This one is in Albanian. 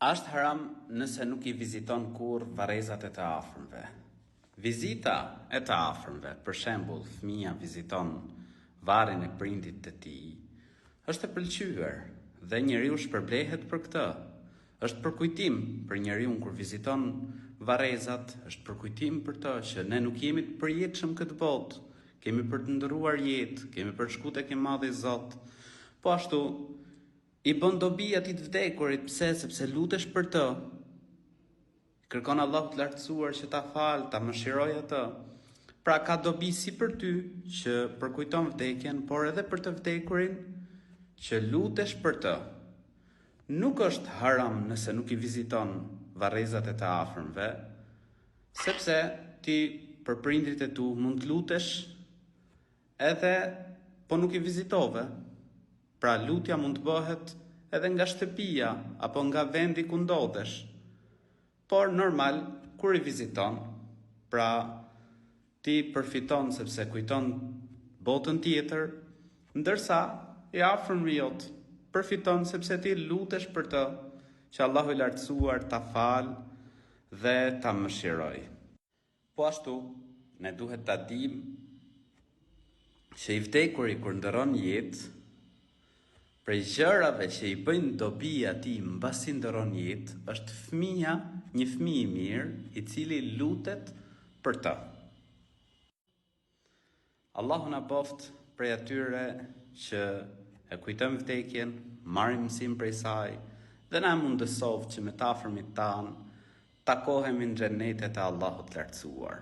Ashtë haram nëse nuk i viziton kur varezat e të afërmve. Vizita e të afërmve, për shembull, fëmia viziton varrin e prindit të tij, është e pëlqyer dhe njeriu shpërblehet për këtë. Është përkujtim për njeriu kur viziton varezat, është përkujtim për të që ne nuk jemi të përjetshëm këtë botë, kemi për të ndëruar jetë, kemi për të shkuar tek i Madhi Zot. Po ashtu i bën dobi atij të vdekurit, pse? Sepse lutesh për të. Kërkon Allahu të lartësuar që ta fal, ta mëshiroj atë. Pra ka dobi si për ty që përkujton vdekjen, por edhe për të vdekurin që lutesh për të. Nuk është haram nëse nuk i viziton varrezat e të afërmve, sepse ti për prindrit e tu mund të lutesh edhe po nuk i vizitove. Pra lutja mund të bëhet edhe nga shtëpia apo nga vendi ku ndodhesh. Por normal, kur i viziton, pra ti përfiton sepse kujton botën tjetër, ndërsa i afërmi jot përfiton sepse ti lutesh për të, që Allahu i lartësuar ta fal dhe ta mëshiroj. Po ashtu, ne duhet ta dimë që i vdekuri kur ndëron jetë, prej gjërave që i bëjnë dobi atij mbasi ndëron jetë, është fëmia, një fëmijë i mirë, i cili lutet për të. Allahu na boft prej atyre që e kujtojmë vdekjen, marrim mësim prej saj dhe na mundësov që me të afërmit tanë takohemi në xhenetet e Allahut të lartësuar.